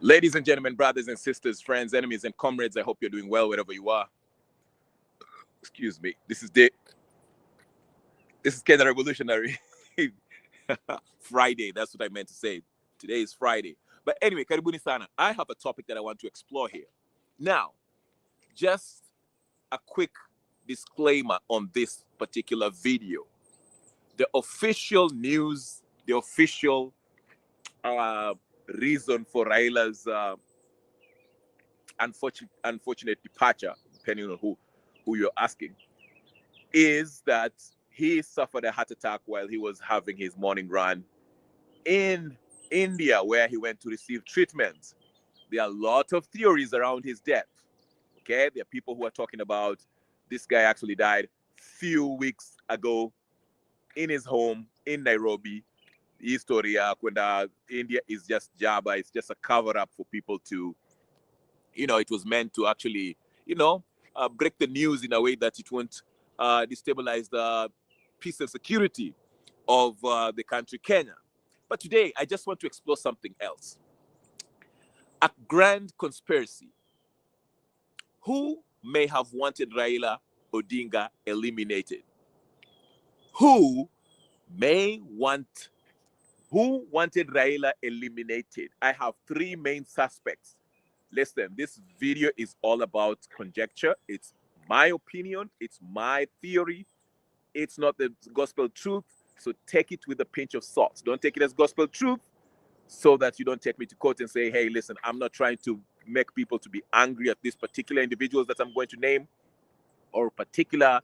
Ladies and gentlemen, brothers and sisters, friends, enemies, and comrades, I hope you're doing well wherever you are. Excuse me. This is Kenya Revolutionary Friday. That's what I meant to say. Today is Friday. But anyway, karibuni sana. I have a topic that I want to explore here. Now, just a quick disclaimer on this particular video. The official news, the official reason for Raila's unfortunate departure, depending on who you're asking, is that he suffered a heart attack while he was having his morning run in India, where he went to receive treatment. There are a lot of theories around his death. Okay, there are people who are talking about this guy actually died few weeks ago in his home in Nairobi. Historia, when India is just Java, it's just a cover up for people to, it was meant to actually, break the news in a way that it won't destabilize the peace and security of the country, Kenya. But today, I just want to explore something else. A grand conspiracy. Who may have wanted Raila Odinga eliminated? Who wanted Raila eliminated? I have three main suspects. Listen, this video is all about conjecture. It's my opinion. It's my theory. It's not the gospel truth. So take it with a pinch of salt. Don't take it as gospel truth so that you don't take me to court and say, hey, listen, I'm not trying to make people to be angry at these particular individuals that I'm going to name or particular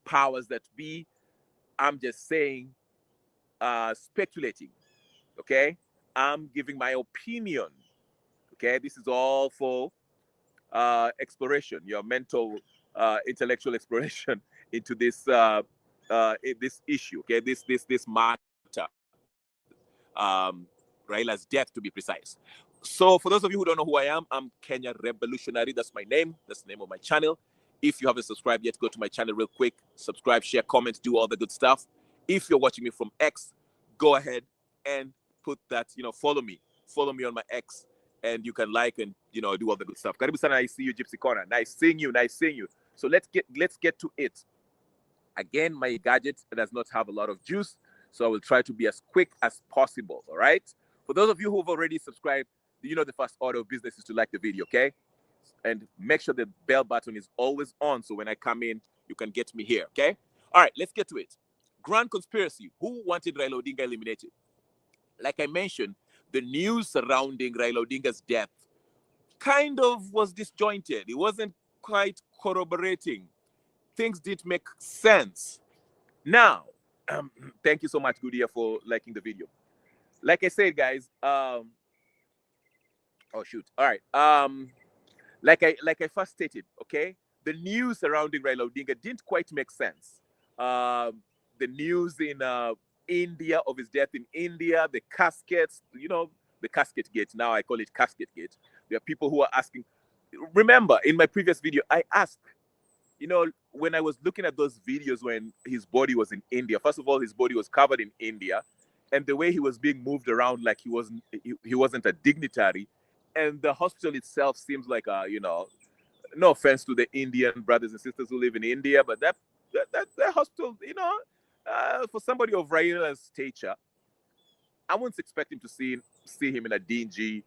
powers that be. I'm just saying, speculating, okay? I'm giving my opinion, okay? This is all for exploration, your mental, intellectual exploration into this this issue, okay? This matter, Raila's death, to be precise. So for those of you who don't know who I am, I'm Kenya Revolutionary. That's my name. That's the name of my channel. If you haven't subscribed yet, go to my channel real quick. Subscribe, share, comment, do all the good stuff. If you're watching me from X, go ahead and put that, follow me. Follow me on my X, and you can like and, do all the good stuff. Karibu sana, I see you, Gypsy Corner. Nice seeing you, nice seeing you. So let's get to it. Again, my gadget does not have a lot of juice, so I will try to be as quick as possible, all right? For those of you who have already subscribed, the first order of business is to like the video, okay? And make sure the bell button is always on, so when I come in, you can get me here, okay? All right, let's get to it. Grand conspiracy. Who wanted Raila Odinga eliminated? Like I mentioned, the news surrounding Raila Odinga's death kind of was disjointed. It wasn't quite corroborating. Things didn't make sense. Now, thank you so much, Goodia, for liking the video. Like I said, guys, oh shoot. All right. Like I first stated, okay, the news surrounding Raila Odinga didn't quite make sense. The news in India of his death in India, the caskets, the casket gate. Now I call it casket gate. There are people who are asking. Remember, in my previous video, I asked, when I was looking at those videos when his body was in India. First of all, his body was covered in India, and the way he was being moved around like he wasn't a dignitary. And the hospital itself seems like no offense to the Indian brothers and sisters who live in India, but that hospital, for somebody of Raila's stature, I wouldn't expect him to see him in a dingy,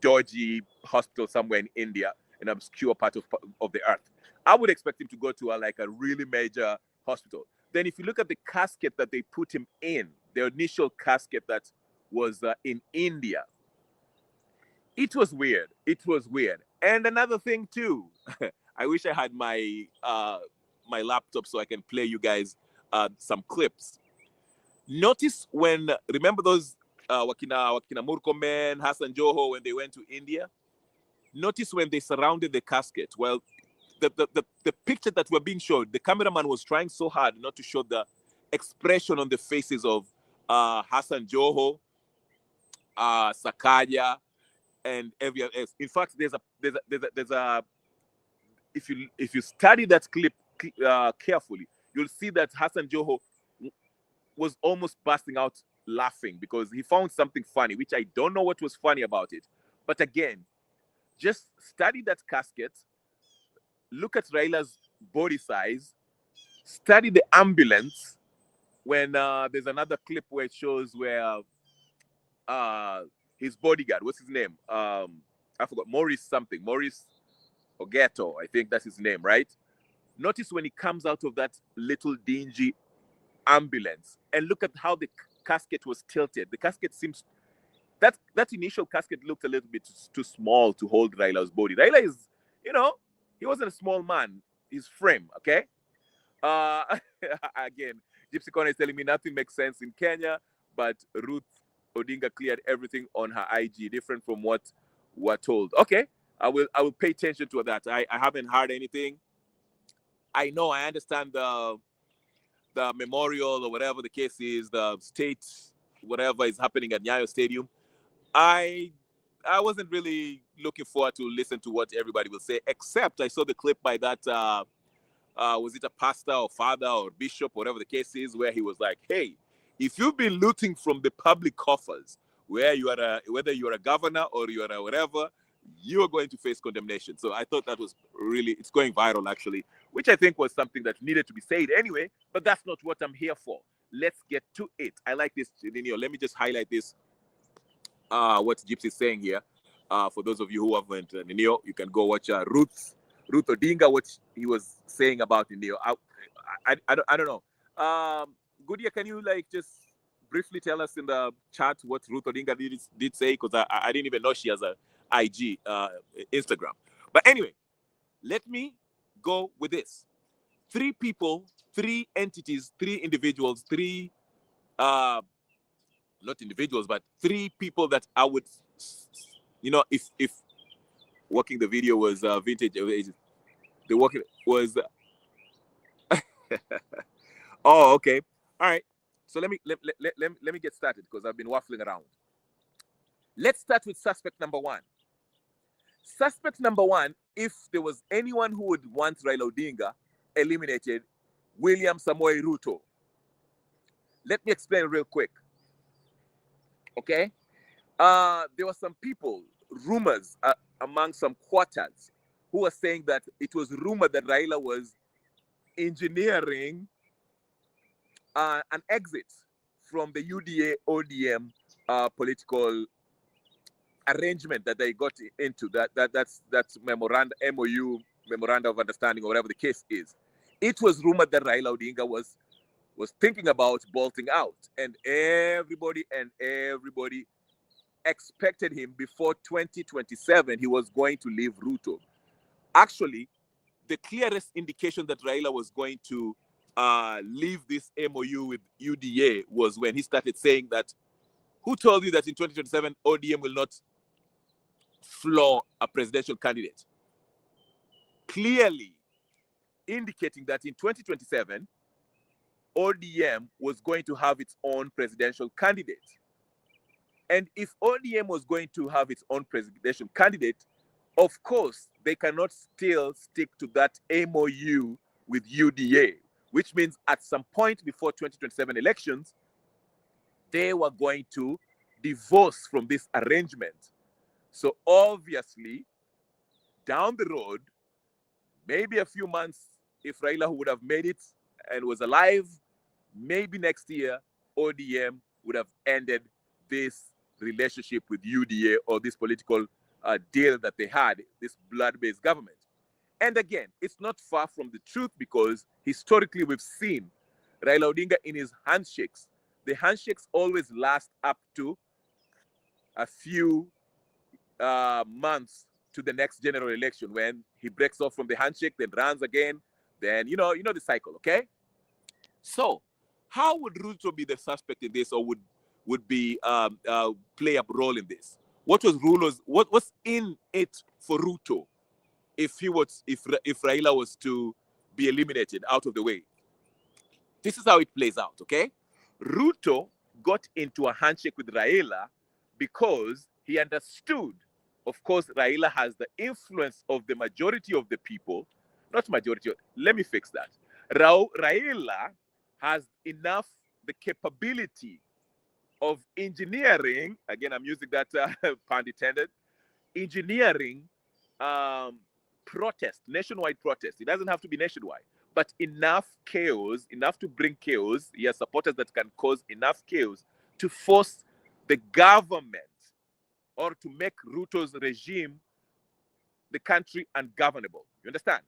dodgy hospital somewhere in India, an obscure part of the earth. I would expect him to go to a really major hospital. Then if you look at the casket that they put him in, the initial casket that was in India, it was weird. It was weird. And another thing too, I wish I had my my laptop so I can play you guys some clips. Notice remember those Wakina Murkomen, Hassan Joho, when they went to India? Notice when they surrounded the casket. Well, the picture that were being showed, the cameraman was trying so hard not to show the expression on the faces of Hassan Joho, Sakaja, and everyone else. In fact, there's a if you study that clip carefully, you'll see that Hassan Joho was almost busting out laughing because he found something funny, which I don't know what was funny about it. But again, just study that casket, look at Raila's body size, study the ambulance. When there's another clip where it shows where uh, his bodyguard, what's his name? I forgot, Maurice something, Maurice Ogeto, I think that's his name, right? Notice when he comes out of that little dingy ambulance and look at how the casket was tilted. The casket seems that initial casket looked a little bit too small to hold Raila's body. Raila is, you know, he wasn't a small man. His frame, okay? Uh, again, Gypsy Corner is telling me nothing makes sense in Kenya, but Ruth Odinga cleared everything on her IG, different from what we're told. Okay, I will pay attention to that. I haven't heard anything. I know, I understand the memorial or whatever the case is, the state, whatever is happening at Nyayo Stadium. I wasn't really looking forward to listen to what everybody will say, except I saw the clip by that was it a pastor or father or bishop, whatever the case is, where he was like, hey, if you've been looting from the public coffers, whether you are a governor or you are a whatever, you are going to face condemnation. So I thought that was really, it's going viral actually, which I think was something that needed to be said anyway, but that's not what I'm here for. Let's get to it. I like this, Nino. Let me just highlight this, what Gypsy is saying here. For those of you who haven't, Nino, you can go watch Ruth Odinga, what he was saying about Nino. I don't know. Goodyear, can you like just briefly tell us in the chat what Ruth Odinga did say? Because I didn't even know she has a IG, Instagram. But anyway, let me go with this. 3 people, 3 entities, 3 individuals, 3 not individuals, but 3 people that I would, you know, if working the video was vintage, the working was. Oh, okay, all right. So let me get started because I've been waffling around. Let's start with suspect number 1. Suspect number 1, if there was anyone who would want Raila Odinga eliminated, William Samoei Ruto. Let me explain real quick. Okay? There were some people, rumors among some quarters, who were saying that it was rumored that Raila was engineering an exit from the UDA ODM political arrangement that they got into. That's memorandum, MOU, memorandum of understanding, or whatever the case is. It was rumored that Raila Odinga was thinking about bolting out, and everybody expected him before 2027 he was going to leave Ruto. Actually, the clearest indication that Raila was going to leave this MOU with UDA was when he started saying that, who told you that in 2027 ODM will not floor a presidential candidate? Clearly indicating that in 2027 ODM was going to have its own presidential candidate. And if ODM was going to have its own presidential candidate, of course, they cannot still stick to that MOU with UDA, which means at some point before 2027 elections, they were going to divorce from this arrangement. So obviously, down the road, maybe a few months, if Raila would have made it and was alive, maybe next year, ODM would have ended this relationship with UDA or this political deal that they had, this blood-based government. And again, it's not far from the truth because historically we've seen Raila Odinga in his handshakes. The handshakes always last up to a few months to the next general election when he breaks off from the handshake, then runs again, then you know the cycle, okay? So how would Ruto be the suspect in this, or would be play a role in this? What was in it for Ruto if Raila was to be eliminated out of the way? This is how it plays out, okay? Ruto got into a handshake with Raila because he understood, of course, Raila has the influence of the majority of the people, not majority, let me fix that. Raila has enough, the capability of engineering, again, I'm using that pun intended, engineering protest, nationwide protest. It doesn't have to be nationwide, but enough chaos, enough to bring chaos. He has supporters that can cause enough chaos to force the government or to make Ruto's regime, the country, ungovernable. You understand?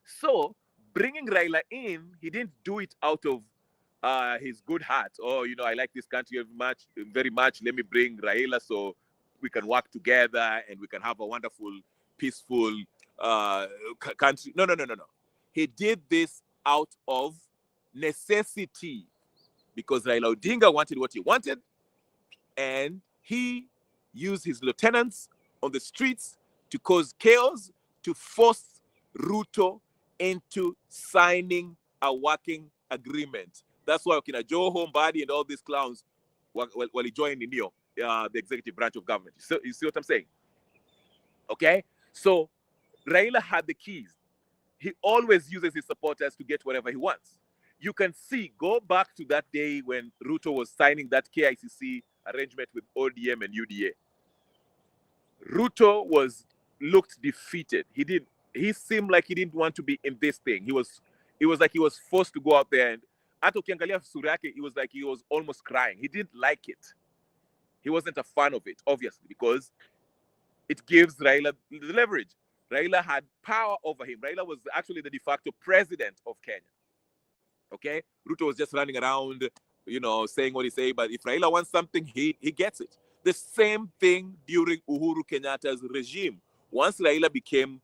So bringing Raila in, he didn't do it out of his good heart. Oh, I like this country very much. Let me bring Raila so we can work together and we can have a wonderful, peaceful country. No, no, no, no, no. He did this out of necessity because Raila Odinga wanted what he wanted, and he used his lieutenants on the streets to cause chaos, to force Ruto into signing a working agreement. That's why Okina Joe Mbadi and all these clowns he joined in the executive branch of government. So you see what I'm saying? Okay? So Raila had the keys. He always uses his supporters to get whatever he wants. You can see, go back to that day when Ruto was signing that KICC arrangement with ODM and UDA. Ruto looked defeated. He seemed like he didn't want to be in this thing. It was like he was forced to go out there, and hata ukiangalia sura yake, it was like he was almost crying. He didn't like it. He wasn't a fan of it, obviously, because it gives Raila the leverage. Raila had power over him. Raila was actually the de facto president of Kenya. Okay? Ruto was just running around, saying what he say, but if Raila wants something, he gets it. The same thing during Uhuru Kenyatta's regime. Once Raila came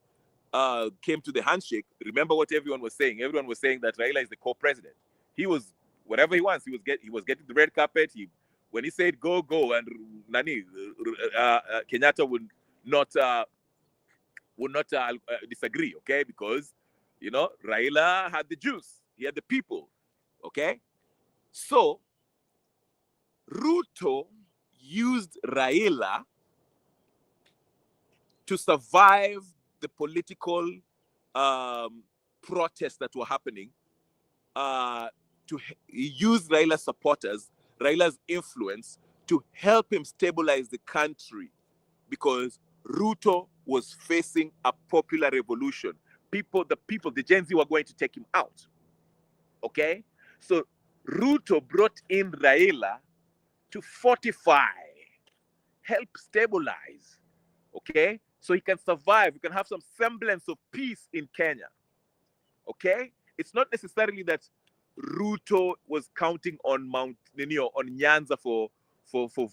to the handshake, remember what everyone was saying? Everyone was saying that Raila is the co-president. He was whatever he wants. He was getting the red carpet. When he said go, and Kenyatta would not disagree, okay? Because Raila had the juice. He had the people, okay? So Ruto used Raila to survive the political protests that were happening. He used Raila's supporters, Raila's influence, to help him stabilize the country, because Ruto was facing a popular revolution. The Gen Z were going to take him out. Okay? So Ruto brought in Raila to fortify, help stabilize, okay? So he can survive, he can have some semblance of peace in Kenya, okay? It's not necessarily that Ruto was counting on on Nyanza for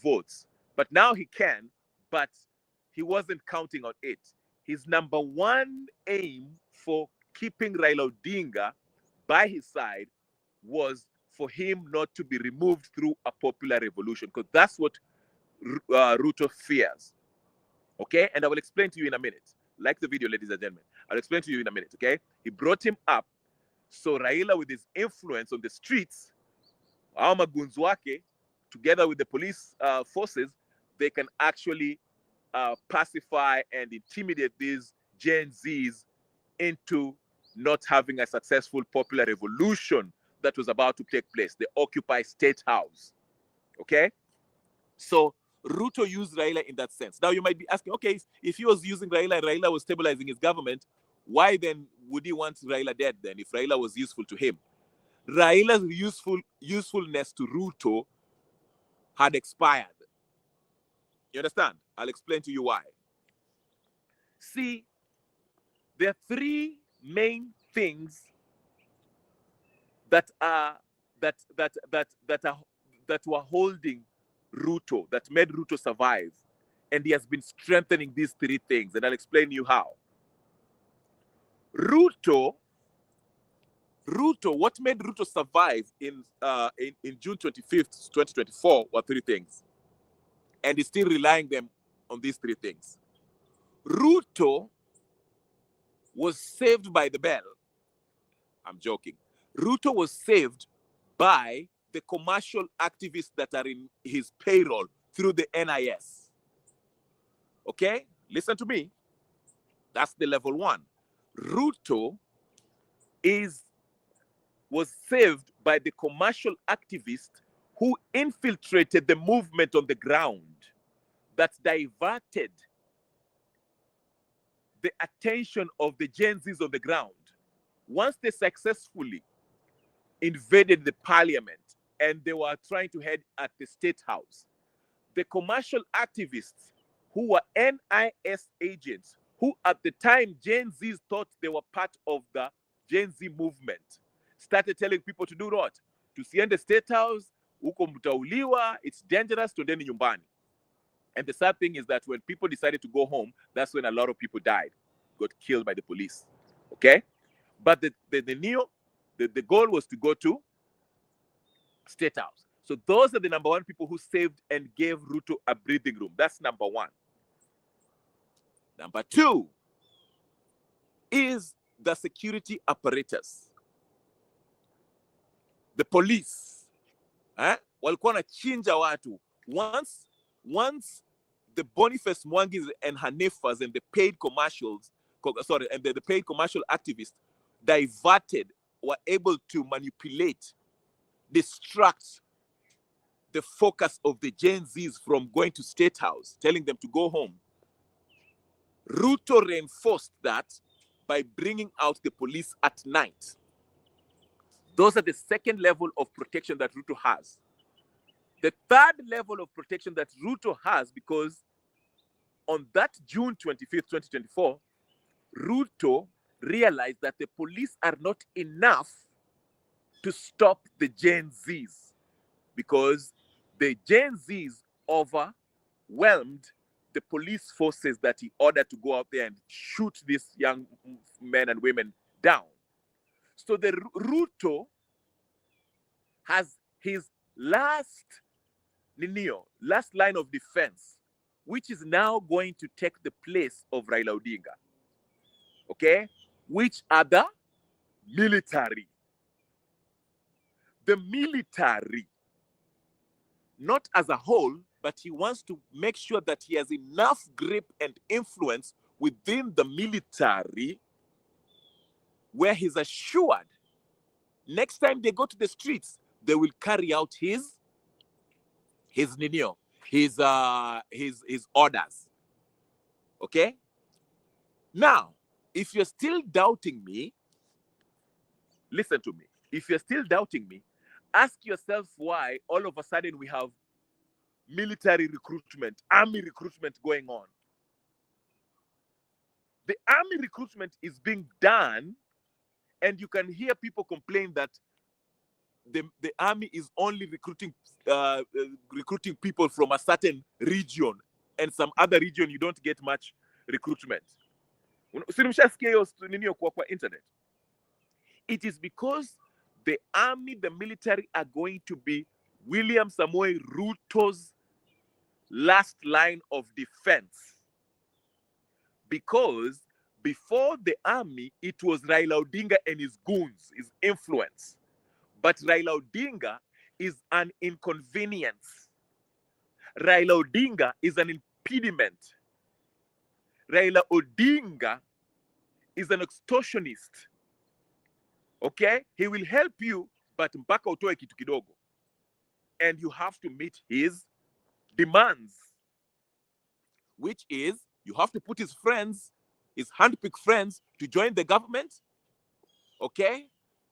votes, but now he can, but he wasn't counting on it. His number one aim for keeping Raila Odinga by his side was for him not to be removed through a popular revolution, because that's what Ruto fears. Okay, and I will explain to you in a minute. Like the video, ladies and gentlemen. I'll explain to you in a minute, okay? He brought him up so Raila, with his influence on the streets, Magunzwake, together with the police forces, they can actually pacify and intimidate these Gen Zs into not having a successful popular revolution that was about to take place, the Occupy State House. Okay? So Ruto used Raila in that sense. Now you might be asking, okay, if he was using Raila and Raila was stabilizing his government, why then would he want Raila dead then if Raila was useful to him? Raila's usefulness to Ruto had expired. You understand? I'll explain to you why. See, there are three main things that were holding Ruto, that made Ruto survive, and he has been strengthening these three things, and I'll explain to you how. Ruto, what made Ruto survive in June 25th, 2024 were three things, and he's still relying on these three things. Ruto was saved by the bell. I'm joking. Ruto was saved by the commercial activists that are in his payroll through the NIS. Okay? Listen to me. That's the level one. Ruto was saved by the commercial activists who infiltrated the movement on the ground that diverted the attention of the Gen Zs on the ground. Once they successfully invaded the parliament and they were trying to head at the State House, the commercial activists who were NIS agents, who at the time Gen Zs thought they were part of the Gen Z movement, started telling people to do what? Tusiende State House, huko mtauliwa, it's dangerous, tuendeni nyumbani. And the sad thing is that when people decided to go home, that's when a lot of people died, got killed by the police. Okay? But the goal was to go to State House. So those are the number one people who saved and gave Ruto a breathing room. That's number one. Number two is the security apparatus. The police. Walikuwa wanachinja watu. Once the Boniface Mwangis and Hanifas and the paid commercials, and the paid commercial activists diverted, were able to manipulate, distract the focus of the Gen Zs from going to State House, telling them to go home. Ruto reinforced that by bringing out the police at night. Those are the second level of protection that Ruto has. The third level of protection that Ruto has, because on that June 25th, 2024, Ruto realized that the police are not enough to stop the Gen Zs, because the Gen Zs overwhelmed the police forces that he ordered to go out there and shoot these young men and women down. So the Ruto has his last line of defense, which is now going to take the place of Raila Odinga. Okay? Which are the military. The military, not as a whole, but he wants to make sure that he has enough grip and influence within the military where he's assured next time they go to the streets, they will carry out his orders. Okay? Now, if you're still doubting me, listen to me. If you're still doubting me, ask yourself why all of a sudden we have military recruitment, army recruitment going on. The army recruitment is being done, and you can hear people complain that the army is only recruiting people from a certain region, and some other region you don't get much recruitment. Internet. It is because the army, the military are going to be William Samoei Ruto's last line of defense. Because before the army, it was Raila Odinga and his goons, his influence. But Raila Odinga is an inconvenience. Raila Odinga is an impediment. Raila Odinga is an extortionist. Okay? He will help you, but mpaka utoe kitu kidogo. And you have to meet his demands, which is you have to put his friends, his handpicked friends, to join the government. Okay?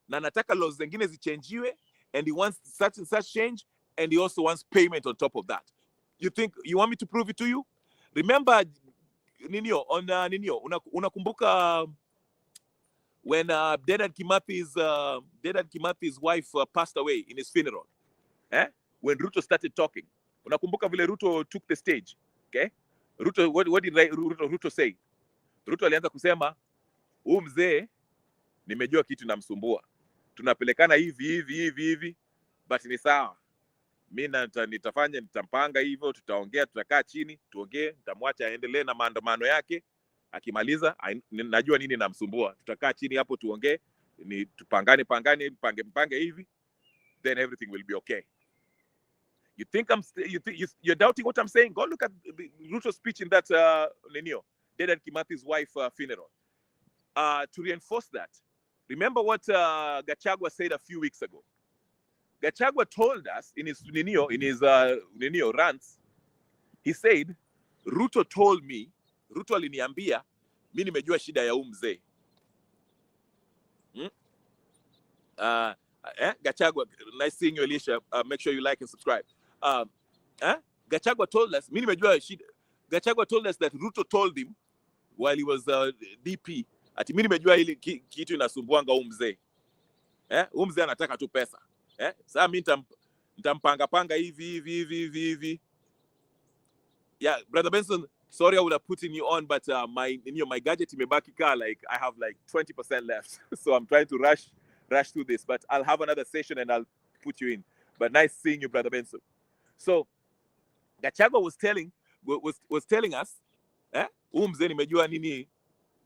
Na nataka laws zengine zichangiwe, and he wants such and such change, and he also wants payment on top of that. You want me to prove it to you? Remember, unakumbuka when Dedan Kimathi's wife passed away in his funeral? When Ruto started talking. Unakumbuka vile Ruto took the stage? Okay? Ruto, what did Ruto say? Ruto alianza kusema, huyu mzee nimejua kitu namsumbua. Tunapelekana hivi, but ni sawa. Mimi nitampanga hivyo, tutaongea, tutakaa chini, tuongee, nitamwacha aendelee na maandamano yake. Akimaliza, najua nini namsumbua. Tutakaa chini hapo tuongee, ni tupangane, mpange hivi, then everything will be okay. You think you're doubting what I'm saying? Go look at Ruto's speech in that Dedan Kimathi's wife funeral. To reinforce that, remember what Gachagua said a few weeks ago. Gachagua told us in his rants, he said, Ruto told me, Ruto aliniambia, mimi nimejua shida ya mzee. Gachagua, nice seeing you, Alicia. Make sure you like and subscribe. Gachagua told us, mimi nimejua shida. Gachagua told us that Ruto told him while he was DP, ati mimi nimejua hili kitu inasumbuanga mzee. Mzee anataka tu pesa. Sasa mimi nitampanga hivi. Yeah, Brother Benson, sorry I would have put you on, but my gadget imebaki car, like I have like 20% left. So I'm trying to rush through this, but I'll have another session and I'll put you in. But nice seeing you, Brother Benson. So Gachagua was telling us, mzee nimejua nini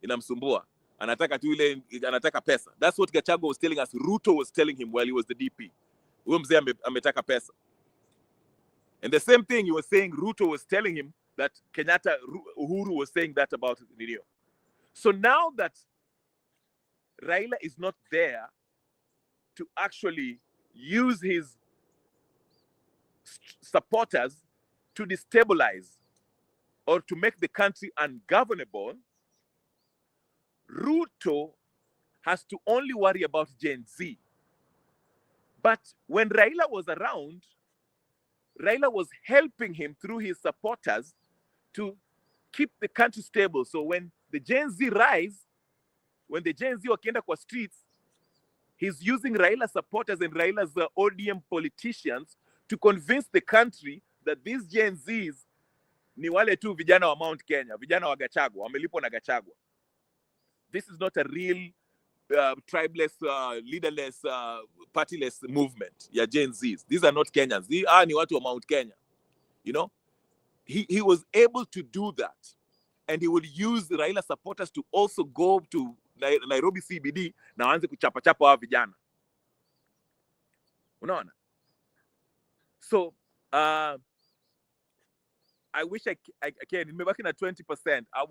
inamsumbua. Anataka pesa. That's what Gachagua was telling us. Ruto was telling him while he was the DP. Mzee ametaka pesa. And the same thing he was saying, Ruto was telling him that Kenyatta, Uhuru was saying that about Nino. So now that Raila is not there to actually use his supporters to destabilize or to make the country ungovernable, Ruto has to only worry about Gen Z. But when Raila was around, Raila was helping him through his supporters to keep the country stable. So when the Gen Z rise, when the Gen Z wakienda kwa streets, he's using Raila supporters and Raila's ODM politicians to convince the country that these Gen Zs ni wale tu vijana wa Mount Kenya, vijana wa Gachagua, wamelipwa na Gachagua. This is not a real tribeless, leaderless, partyless movement. Yeah, Gen Zs. These are not Kenyans. These are ni watu wa Mount Kenya. You know, he was able to do that, and he would use Raila supporters to also go to Nairobi CBD na waanze kuchapa wa vijana. Unaona? So I wish I can. Nimebaki na 20%. I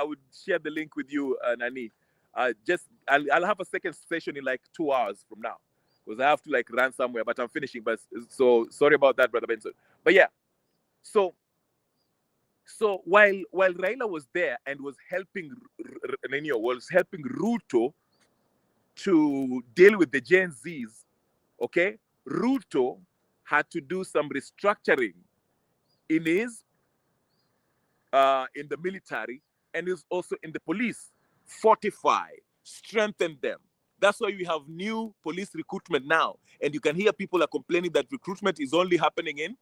would share the link with you, Nani. I'll have a second session in like 2 hours from now because I have to like run somewhere, but I'm finishing. But so sorry about that, Brother Benson. But yeah, so while Raila was there and was helping Ruto to deal with the Gen Zs, okay, Ruto had to do some restructuring in his in the military and is also in the police. Fortify, strengthen them. That's why we have new police recruitment now. And you can hear people are complaining that recruitment is only happening in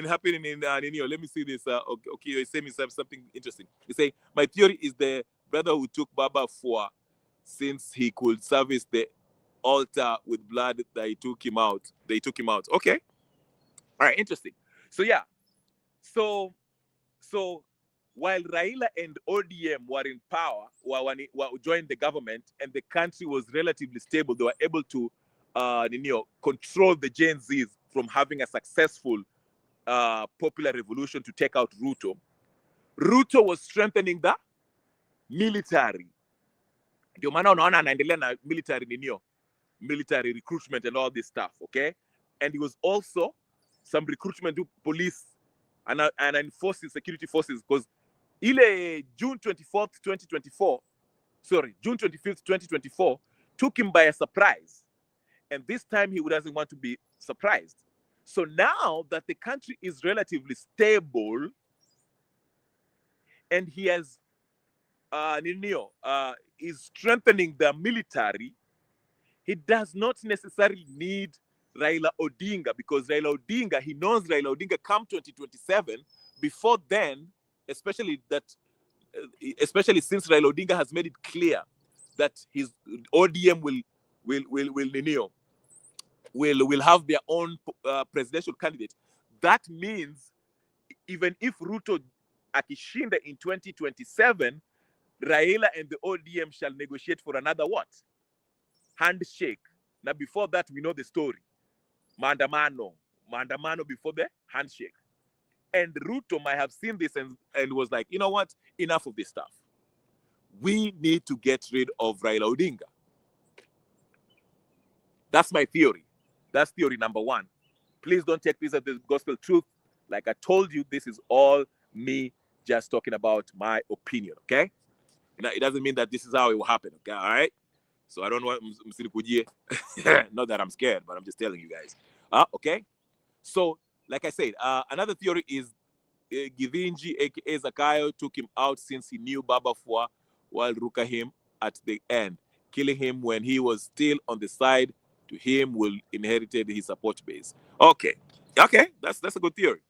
happening in let me see this. Okay, you're saying something interesting. You say, my theory is the brother who took Baba for, since he could service the altar with blood, that they took him out. Okay. All right, interesting. So yeah. So while Raila and ODM were in power, were joined the government, and the country was relatively stable, they were able to control the Gen Zs from having a successful popular revolution to take out Ruto. Ruto was strengthening the military. Ndio maana unaona anaendelea na military recruitment and all this stuff, okay? And he was also some recruitment to police and enforcing security forces, because ile June 24th, 2024, June 25th, 2024, took him by a surprise. And this time he doesn't want to be surprised. So now that the country is relatively stable and he has is strengthening the military, he does not necessarily need Raila Odinga, because Raila Odinga, he knows Raila Odinga come 2027. Before then, especially since Raila Odinga has made it clear that his ODM will have their own presidential candidate. That means even if Ruto akishinda in 2027, Raila and the ODM shall negotiate for another what? Handshake. Now before that, we know the story. Maandamano before the handshake. And Ruto might have seen this and was like, you know what? Enough of this stuff. We need to get rid of Raila Odinga. That's my theory. That's theory number one. Please don't take this as the gospel truth. Like I told you, this is all me just talking about my opinion, okay? It doesn't mean that this is how it will happen, okay? All right? So I don't want not that I'm scared, but I'm just telling you guys. Okay? So, like I said, another theory is Givinji, aka Zakayo, took him out since he knew Baba Fua while Ruka him at the end, killing him when he was still on the side to him will inherited his support base. Okay, that's a good theory.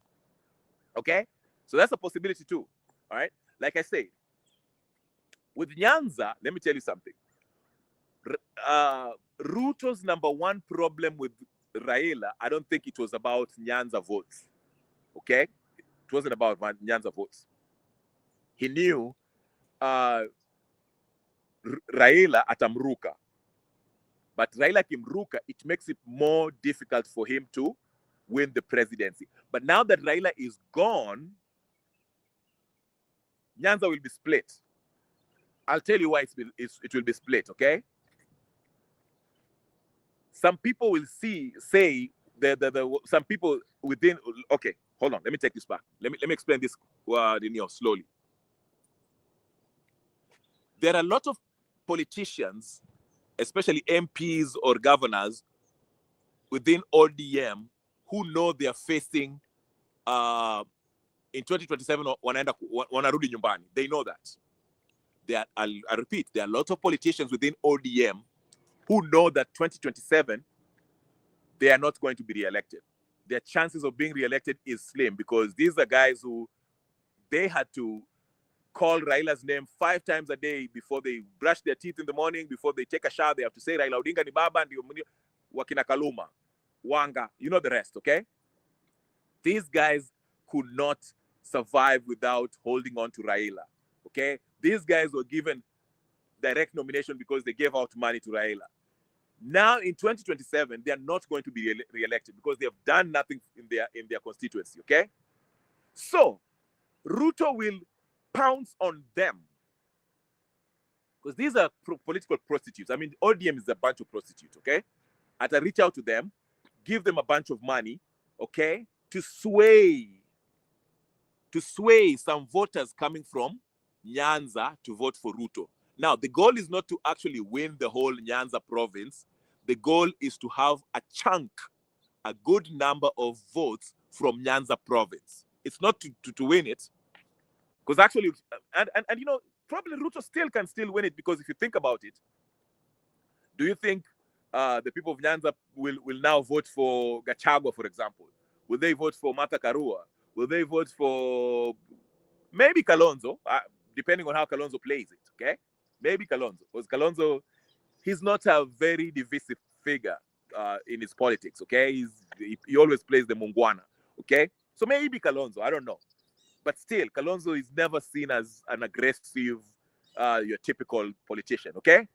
Okay, so that's a possibility too. All right, like I said, with Nyanza, let me tell you something. Ruto's number one problem with Raila, I don't think it was about Nyanza votes. Okay, it wasn't about Nyanza votes. He knew Raila atamruka. But Raila kimruka, it makes it more difficult for him to win the presidency. But now that Raila is gone, Nyanza will be split. I'll tell you why it will be split, okay? Some people will say some people within, okay, hold on, let me take this back. Let me explain this slowly. There are a lot of politicians, especially MPs or governors within ODM who know they are facing in 2027 wanarudi nyumbani. They know that. I repeat, there are a lot of politicians within ODM who know that 2027 they are not going to be re-elected. Their chances of being re-elected is slim because these are guys who they had to call Raila's name 5 times a day before they brush their teeth in the morning, before they take a shower. They have to say Raila Odinga ni baba ndio wakina Kaluma, Wanga, you know the rest, okay? These guys could not survive without holding on to Raila, okay? These guys were given direct nomination because they gave out money to Raila. Now in 2027, they are not going to be re-elected because they have done nothing in their constituency, okay? So Ruto will pounce on them because these are political prostitutes. I mean, ODM is a bunch of prostitutes, okay? I reach out to them, give them a bunch of money, okay, to sway some voters coming from Nyanza to vote for Ruto. Now, the goal is not to actually win the whole Nyanza province. The goal is to have a chunk, a good number of votes from Nyanza province. It's not to win it. Because actually, and you know, probably Ruto can still win it because if you think about it, do you think the people of Nyanza will now vote for Gachagua, for example? Will they vote for Martha Karua? Will they vote for maybe Kalonzo, depending on how Kalonzo plays it, okay? Maybe Kalonzo. Because Kalonzo, he's not a very divisive figure in his politics, okay? He always plays the Mungwana, okay? So maybe Kalonzo, I don't know. But still, Kalonzo is never seen as an aggressive, your typical politician, okay?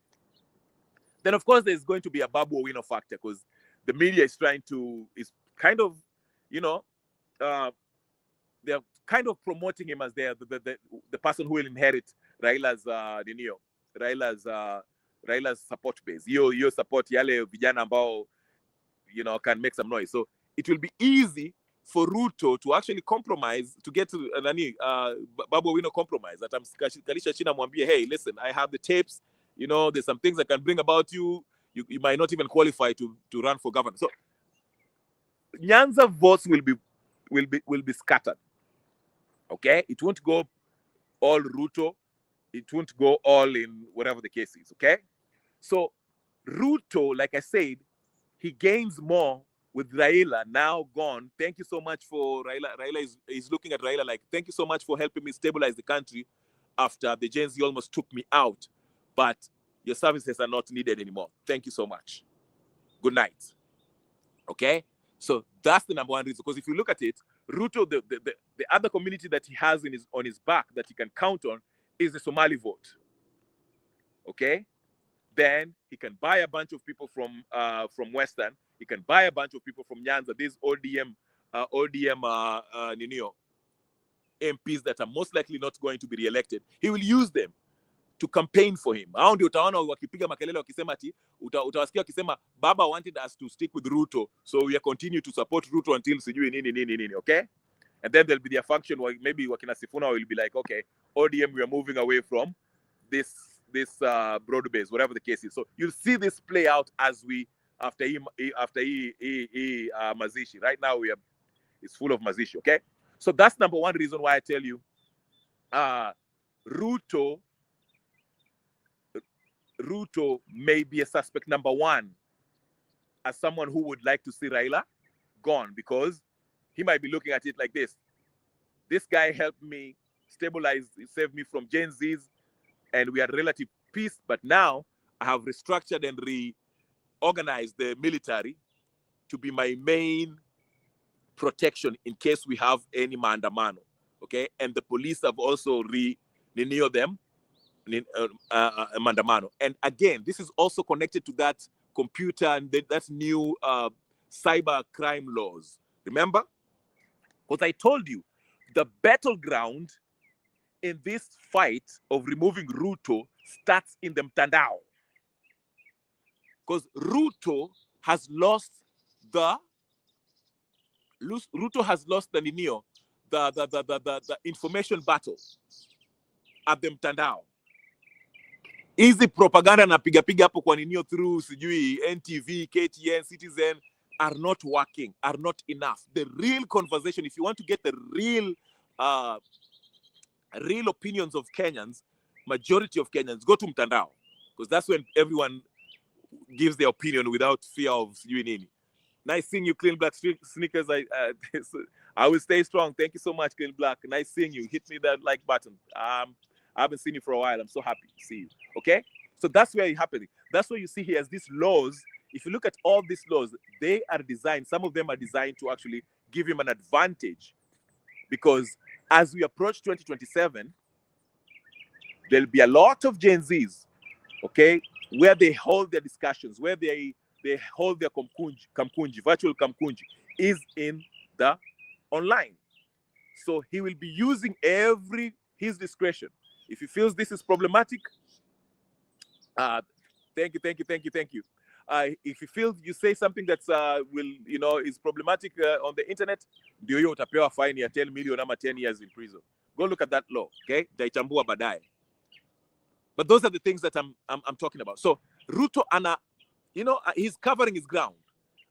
Then, of course, there's going to be a Babu Owino factor because the media is kind of, you know, they're kind of promoting him as the person who will inherit Raila's Raila's support base. Your support yale vijana ambao, you know, can make some noise. So it will be easy for Ruto to actually compromise, to get to Babu Owino compromise. That I'm Kalisha China mwambie, hey, listen, I have the tapes. You know, there's some things I can bring about you. You might not even qualify to run for governor. So Nyanza votes will be scattered. Okay, it won't go all Ruto. It won't go all in whatever the case is. Okay, so Ruto, like I said, he gains more with Raila now gone. Thank you so much for Raila. Raila is looking at Raila like, thank you so much for helping me stabilize the country after the Gen Z almost took me out. But your services are not needed anymore. Thank you so much. Good night. Okay? So that's the number one reason. Because if you look at it, Ruto, the other community that he has on his back that he can count on is the Somali vote. Okay? Then he can buy a bunch of people from Western. He can buy a bunch of people from Nyanza. These ODM MPs that are most likely not going to be re-elected. He will use them to campaign for him. Hao ndio utaona wakipiga makelele wakisema ati utawasikia wakisema Baba wanted us to stick with Ruto, so we continue to support Ruto until sijui nini, okay? And then there'll be their function where maybe wakina Sifuna will be like, okay, ODM, we are moving away from this broad base, whatever the case is. So you'll see this play out as we after Mazishi. Right now it's full of Mazishi, okay? So that's number one reason why I tell you Ruto may be a suspect number one as someone who would like to see Raila gone, because he might be looking at it like this. This guy helped me stabilize, saved me from Gen Zs, and we had relative peace, but now I have restructured and reorganized the military to be my main protection in case we have any maandamano, okay? And the police have also renewed them, maandamano. And again, this is also connected to that computer and that new cyber crime laws. Remember? Because I told you, the battleground in this fight of removing Ruto starts in the mtandao. Because Ruto has lost the ninio, the information battle at the mtandao. Easy propaganda na piga hapo kwa ninio through sijui NTV, KTN, Citizen are not working, are not enough. The real conversation, if you want to get the real opinions of Kenyans, majority of Kenyans, go to mtandao, because that's when everyone gives their opinion without fear of sijui nini. Nice seeing you, Clean Black Sneakers. I will stay strong. Thank you so much, Clean Black. Nice seeing you. Hit me that like button. I haven't seen you for a while. I'm so happy to see you. Okay? So that's where it's happening. That's why you see he has these laws. If you look at all these laws, they are designed, some of them are designed to actually give him an advantage. Because as we approach 2027, there'll be a lot of Gen Zs, okay, where they hold their discussions, where they hold their kamkunji, virtual kamkunji, is in the online. So he will be using his discretion. If he feels this is problematic, thank you. If he feels you say something that's is problematic on the internet, ndio hiyo utapewa fine ya 10 million ama 10 years in prison. Go look at that law, okay? Daichambua baadaye. But those are the things that I'm talking about. So Ruto he's covering his ground.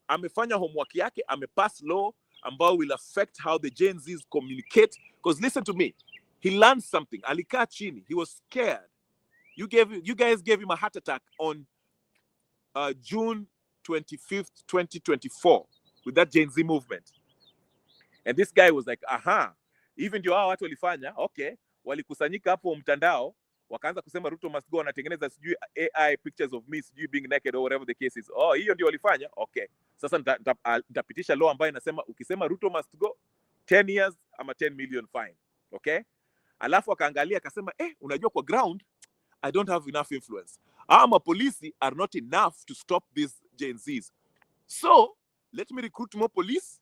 Amefanya homework yake, amepass law ambao will affect how the Gen Zs communicate. Because listen to me, he learned something. Alikaa chini, he was scared. You guys gave him a heart attack on June 25th, 2024 with that Gen Z movement. And this guy was like, even ndio hao watu walifanya, okay, walikusanyika hapo mtandao, wakaanza kusema Ruto must go, wanatengeneza sijui AI pictures of me sijui being naked or whatever the case is. Oh, hiyo ndio walifanya. Okay. Sasa nitapitisha law ambayo inasema ukisema Ruto must go 10 years ama 10 million fine. Okay? Alafu akaangalia akasema, unajua kwa ground I don't have enough influence. Police are not enough to stop these Gen Zs. So, let me recruit more police.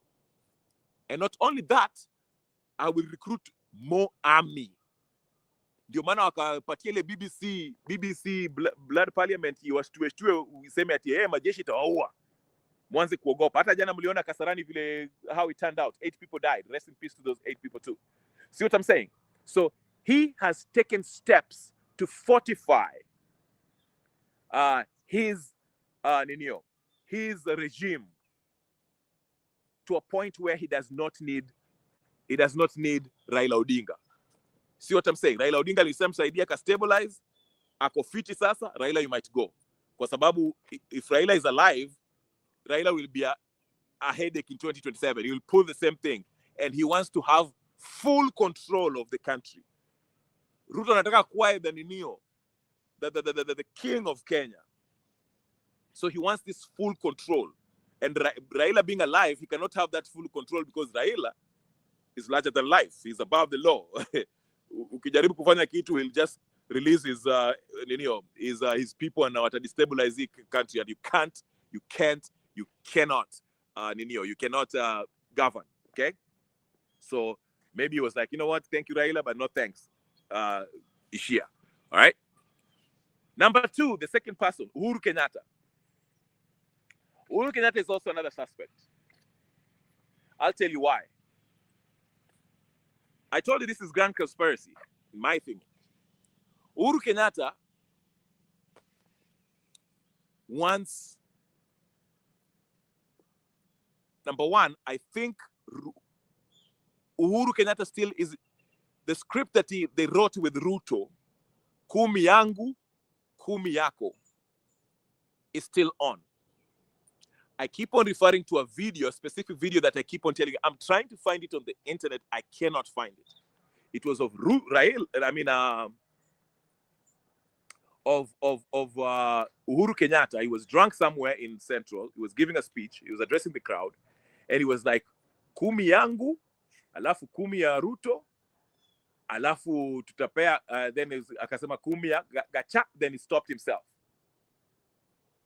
And not only that, I will recruit more army. Ndio maana wakapatia ile BBC Blood Parliament iwashtue useme ati majeshi itawaua. Mwanze kuogopa. Hata jana mliona Kasarani vile how it turned out. 8 people died. Rest in peace to those 8 people too. See what I'm saying? So he has taken steps to fortify his regime to a point where he does not need Raila Odinga. See what I'm saying? Raila Odinga alisemsaidia ka stabilize, ako fiti sasa, Raila you might go. Kwa sababu if Raila is alive, Raila will be a headache in 2027. He will pull the same thing, and he wants to have full control of the country. Ruto anataka kuwa the king of Kenya. So he wants this full control. And Raila being alive, he cannot have that full control because Raila is larger than life. He's above the law. Ukijaribu kufanya kitu, he'll just release his people and destabilize the country. And you cannot govern. Okay? So maybe he was like, you know what? Thank you, Raila, but no thanks. Ishia. All right? Number 2, the second person, Uhuru Kenyatta. Uhuru Kenyatta is also another suspect. I'll tell you why. I told you this is grand conspiracy, in my thinking. Uhuru Kenyatta wants, number 1, I think Uhuru Kenyatta still is, the script that they wrote with Ruto, kumi yangu, kumi yako, is still on. I keep on referring to a video, a specific video that I keep on telling you. I'm trying to find it on the internet. I cannot find it. It was of Raila, Uhuru Kenyatta. He was drunk somewhere in Central. He was giving a speech. He was addressing the crowd. And he was like, kumi yangu, alafu kumi ya Ruto, alafu tutapea, then akasema kumi ya gacha, then he stopped himself.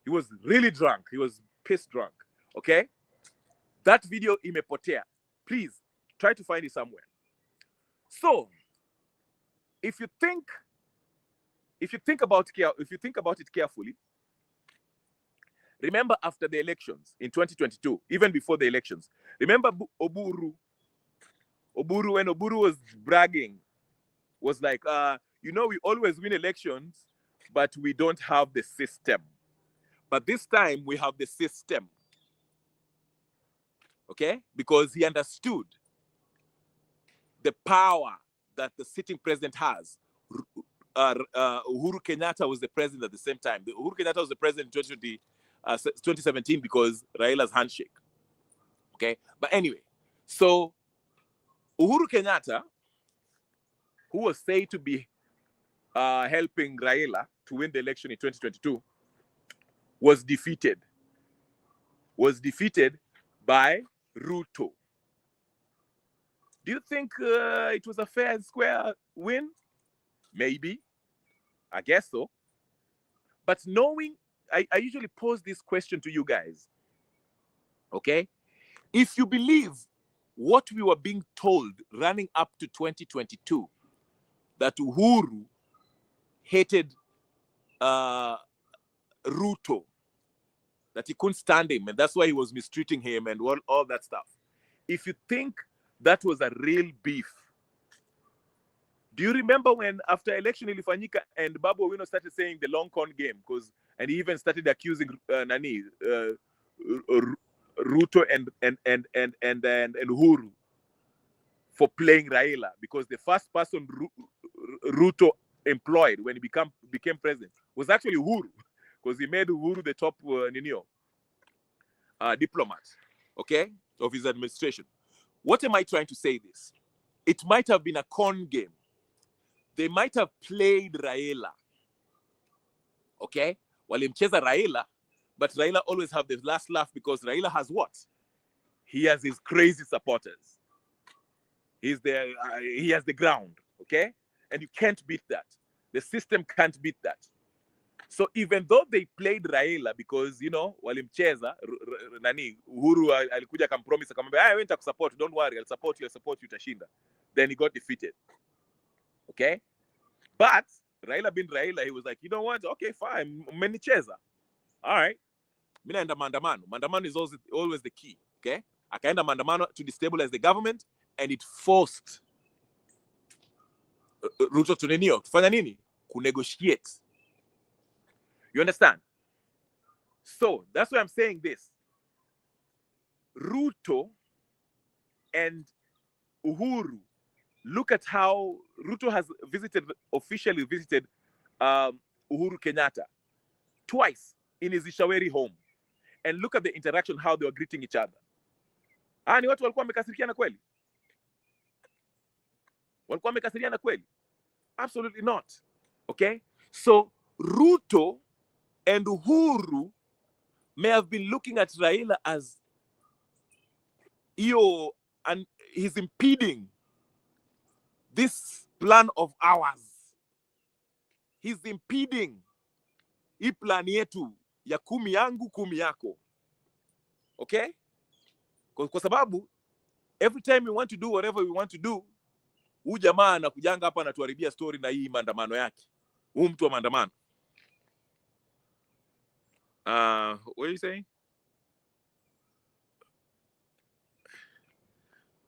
He was really drunk. He was pissed drunk. Okay? That video imepotea. Please try to find it somewhere. So, if you think about it carefully, remember after the elections in 2022, even before the elections, remember Oburu, when Oburu was bragging, was like, we always win elections, but we don't have the system. But this time we have the system. Okay? Because he understood the power that the sitting president has. Uhuru Kenyatta was the president at the same time. Uhuru Kenyatta was the president in 2017 because Raila's handshake. Okay? But anyway, so Uhuru Kenyatta, who was said to be helping Raila to win the election in 2022, was defeated by Ruto. Do you think it was a fair and square win? Maybe. I guess so. But knowing, I usually pose this question to you guys. Okay? If you believe what we were being told running up to 2022, that Uhuru hated Ruto, that he couldn't stand him, and that's why he was mistreating him and all that stuff. If you think that was a real beef, do you remember when after election ilifanyika and Babu Owino started saying the long con game, and he even started accusing Ruto and Uhuru for playing Raila, because the first person Ruto employed when he became president was actually Uhuru, because he made Uhuru the top diplomat, okay, of his administration. What am I trying to say this? It might have been a con game. They might have played Raila, okay? Walimcheza Raila, but Raila always have the last laugh because Raila has what? He has his crazy supporters. He has the ground, okay? And you can't beat that. The system can't beat that. So even though they played Raila because, walimcheza, Uhuru alikuja akampromise, akamwambia, I went to support, don't worry, I'll support you, utashinda. Then he got defeated. Okay? But Raila being Raila, he was like, you know what? Okay, fine, mmenicheza. All right. Mina enda maandamano. Maandamano is always the key, okay? Akaenda maandamano to destabilize the government, and it forced Ruto to kufanya nini? Kunegotiate. You understand? So, that's why I'm saying this. Ruto and Uhuru, look at how Ruto has officially visited Uhuru Kenyatta twice in his Ishaweri home. And look at the interaction, how they were greeting each other. Ni watu walikuwa wamekasirikiana kweli? Walikuwa wamekasirikiana kweli? Absolutely not. Okay? So, Ruto and Uhuru may have been looking at Raila as, and he's impeding this plan of ours. He's impeding hii plan yetu ya kumi yangu kumi yako. Okay? Kwa sababu every time we want to do whatever we want to do, huyu jamaa anakujanga hapa anatuharibia story na hii maandamano yake. Huyu mtu wa maandamano. What are you saying?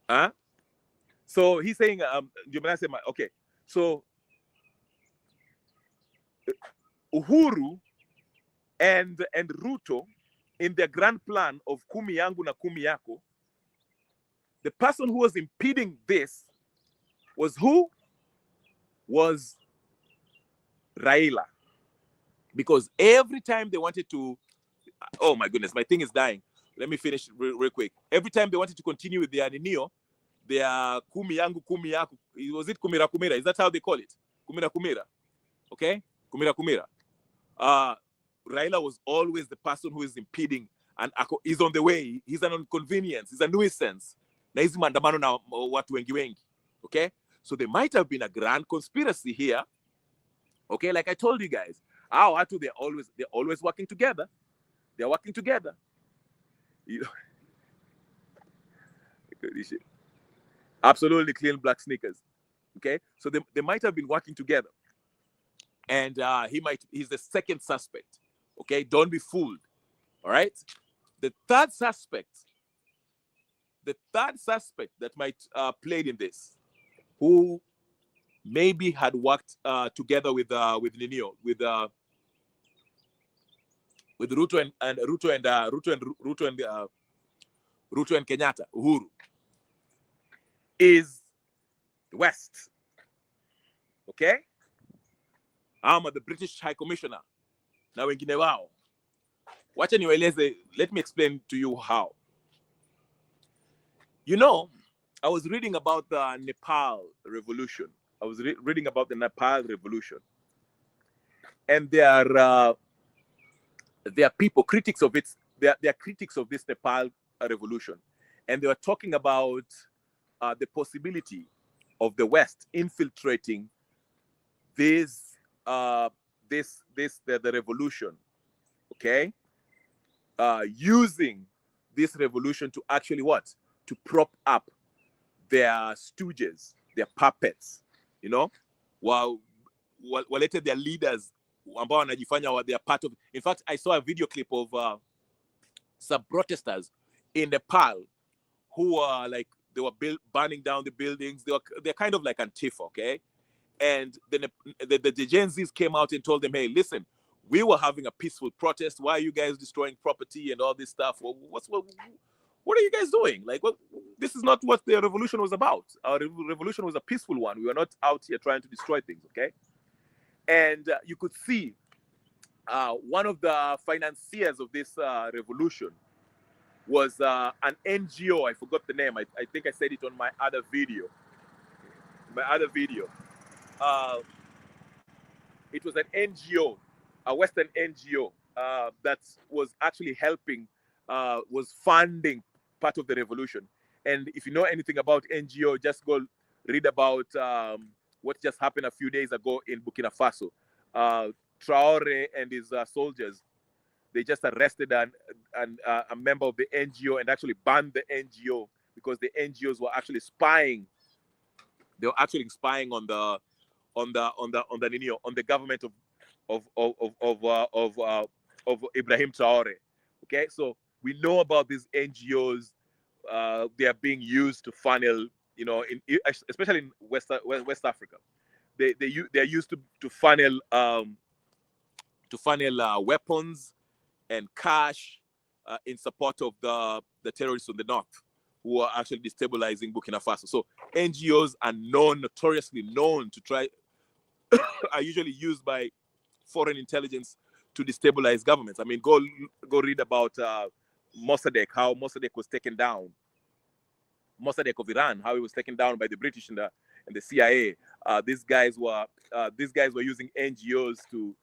Huh? So he's saying, okay. So Uhuru and Ruto, in their grand plan of kumi yangu na kumi yako, the person who was impeding this was who? Was Raila. Because every time they wanted to, oh my goodness, my thing is dying. Let me finish real quick. Every time they wanted to continue with their ninio, their kumi yangu kumi yako, was it kumira kumira? Is that how they call it? Kumira kumira. Okay? Kumira kumira. Raila was always the person who is impeding and is on the way. He's an inconvenience. He's a nuisance. Na hizi maandamano na watu wengi wengi. Okay? So there might have been a grand conspiracy here. Okay, like I told you guys. Our watu, they're always working together. They're working together. You know, absolutely clean black sneakers. Okay, so they might have been working together, and he's the second suspect. Okay, don't be fooled. All right, the third suspect that might played in this, who maybe had worked together with Ninio, with Ruto and Ruto and Kenyatta, Uhuru, is the West. Okay, I'm the British High Commissioner. Na wengine wao. Wacha niwaeleze, let me explain to you how. You know, I was reading about the Nepal revolution. I was reading about the Nepal revolution. And there are people, critics of it, there are critics of this Nepal revolution. And they were talking about the possibility of the West infiltrating the revolution, okay? Using this revolution to actually what? To prop up their stooges, their puppets, you know? While walete their leaders ambao wanajifanya they are part of. In fact, I saw a video clip of some protesters in Nepal who are like, they were burning down the buildings. They're kind of like Antifa, okay? And then the Gen Zs came out and told them, hey, listen, we were having a peaceful protest. Why are you guys destroying property and all this stuff? What are you guys doing? Like, this is not what the revolution was about. Our revolution was a peaceful one. We were not out here trying to destroy things, okay? And you could see one of the financiers of this revolution was an NGO. I forgot the name. I think I said it on my other video. It was an NGO, a Western NGO that was actually helping, was funding part of the revolution. And if you know anything about NGO, just go read about what just happened a few days ago in Burkina Faso. Traore and his soldiers, they just arrested a member of the NGO and actually banned the NGO because the NGOs were actually spying. They were actually spying on the government of Ibrahim Traore. Okay, so we know about these NGOs. They are being used to funnel, you know, especially in West Africa. They are used to funnel weapons and cash in support of the terrorists in the north who are actually destabilizing Burkina Faso. So NGOs are notoriously known to try, are usually used by foreign intelligence to destabilize governments. I mean, go read about Mossadegh, how Mossadegh was taken down. Mossadegh of Iran, how he was taken down by the British and the CIA. These guys were using NGOs to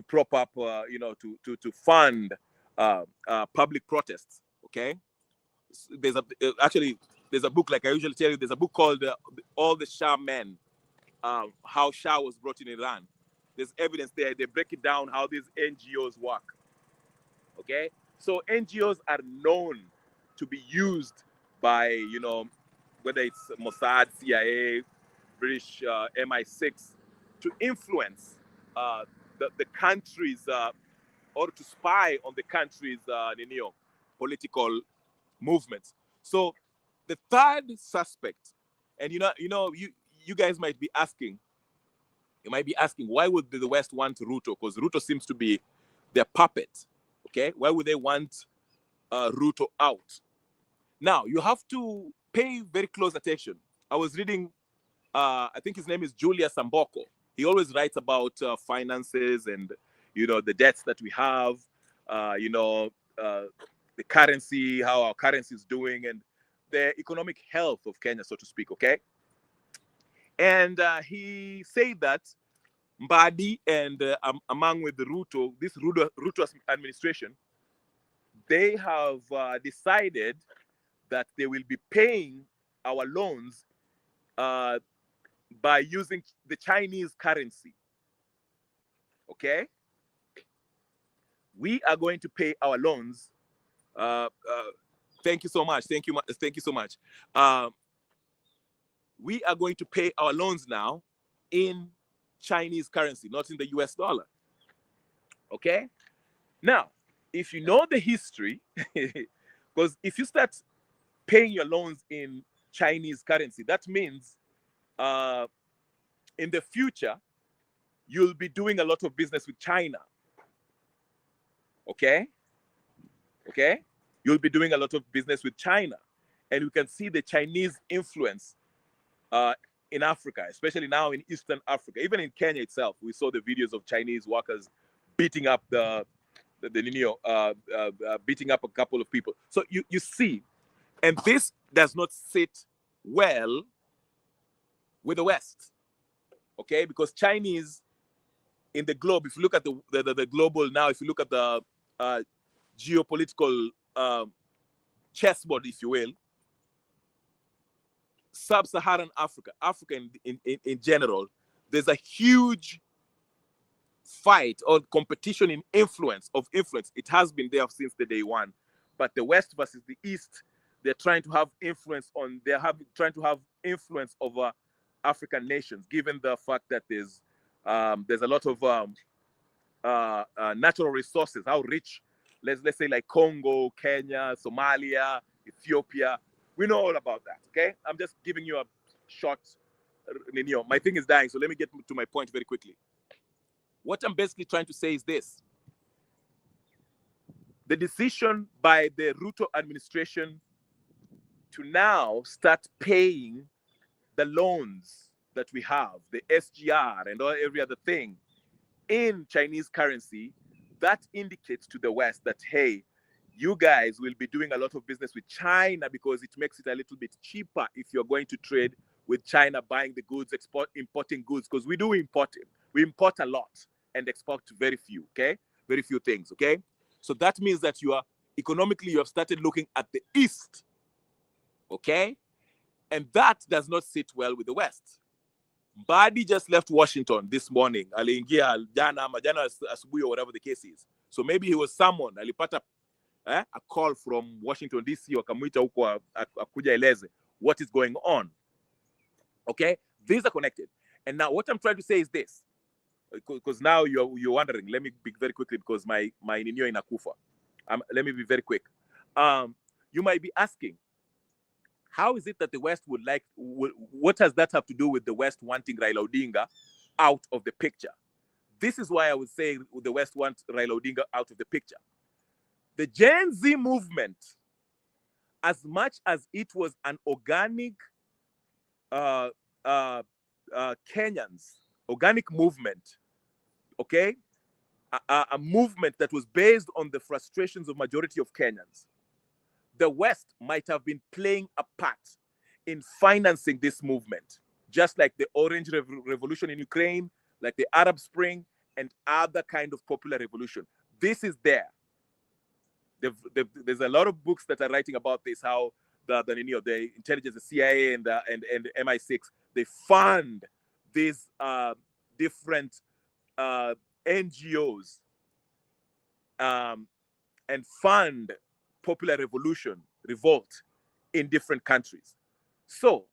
prop up, to fund public protests. Okay, there's a book, like I usually tell you. There's a book called All the Shah Men, how Shah was brought in Iran. There's evidence there. They break it down how these NGOs work. Okay, so NGOs are known to be used by, whether it's Mossad, CIA, British MI6, to influence the country's or to spy on the country's political movements. So the third suspect, and you guys might be asking, why would the West want Ruto? Because Ruto seems to be their puppet. Okay, why would they want Ruto out? Now you have to pay very close attention. I was reading, I think his name is Julius Samboko. He always writes about finances and the debts that we have, the currency, how our currency is doing, and the economic health of Kenya, so to speak. Okay, and he said that Mbadi and among with the Ruto, this Ruto administration, they have decided that they will be paying our loans by using the Chinese currency. Okay, we are going to pay our loans. Thank you so much. Thank you so much. We are going to pay our loans now in Chinese currency, not in the US dollar. Okay. Now, if you know the history, because if you start paying your loans in Chinese currency, that means in the future, you'll be doing a lot of business with China. Okay? Okay? You'll be doing a lot of business with China. And you can see the Chinese influence in Africa, especially now in Eastern Africa. Even in Kenya itself, we saw the videos of Chinese workers beating up beating up a couple of people. So you see, and this does not sit well with the West, okay? Because Chinese in the globe, if you look at the global now, if you look at the geopolitical chessboard, if you will, sub-Saharan Africa, Africa in general, there's a huge fight or competition in influence. It has been there since the day one. But the West versus the East, they're trying to have influence over African nations, given the fact that there's a lot of natural resources, how rich, let's say like Congo, Kenya, Somalia, Ethiopia. We know all about that, okay? I'm just giving you a short, my thing is dying, so let me get to my point very quickly. What I'm basically trying to say is this. The decision by the Ruto administration to now start paying the loans that we have, the SGR and every other thing in Chinese currency, that indicates to the West that, hey, you guys will be doing a lot of business with China because it makes it a little bit cheaper if you're going to trade with China, buying the goods, importing goods, because we do import it. We import a lot and export very few, okay? Very few things, okay? So that means that you have started looking at the East, okay? And that does not sit well with the West. Mbadi just left Washington this morning. Aliingia jana asubuhi or whatever the case is. So maybe he was summoned. Alipata a call from Washington DC, wakamuita huko akuja eleze what is going on. Okay? These are connected. And now what I'm trying to say is this. Because now you're wondering. Let me be very quickly because my ninyo inakufa. Let me be very quick. You might be asking, how is it that the West what does that have to do with the West wanting Raila Odinga out of the picture? This is why I would say the West wants Raila Odinga out of the picture. The Gen Z movement, as much as it was an organic Kenyans, organic movement, okay? A movement that was based on the frustrations of majority of Kenyans. The West might have been playing a part in financing this movement, just like the Orange Revolution in Ukraine, like the Arab Spring, and other kind of popular revolution. This is there. There's a lot of books that are writing about this, how the intelligence, the CIA and MI6, they fund these different NGOs and fund popular revolt in different countries. So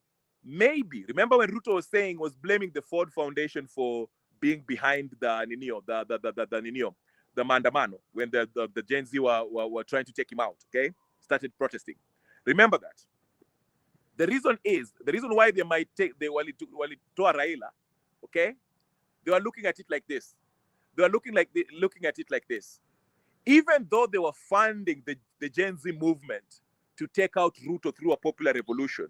maybe, remember when Ruto was blaming the Ford Foundation for being behind the the Mandamano, when the Gen Z were trying to take him out, okay? Started protesting. Remember that. The reason why they might take, they walitoa Raila, okay? They were looking at it like this. They were looking at it like this. Even though they were funding the Gen Z movement to take out Ruto through a popular revolution,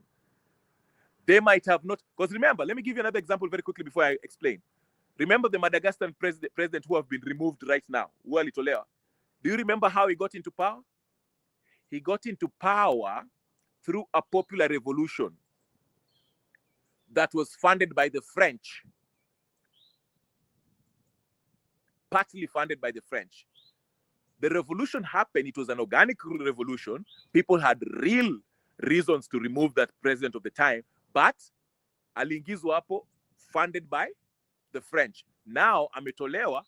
they might have not, because remember, let me give you another example very quickly before I explain. Remember the Madagascar president who have been removed right now, Uhuru Tolewa. Do you remember how he got into power? He got into power through a popular revolution that was funded by the French, partly funded by the French. The revolution happened. It was an organic revolution. People had real reasons to remove that president of the time, but aliingizwa hapo, funded by the French. Now ametolewa,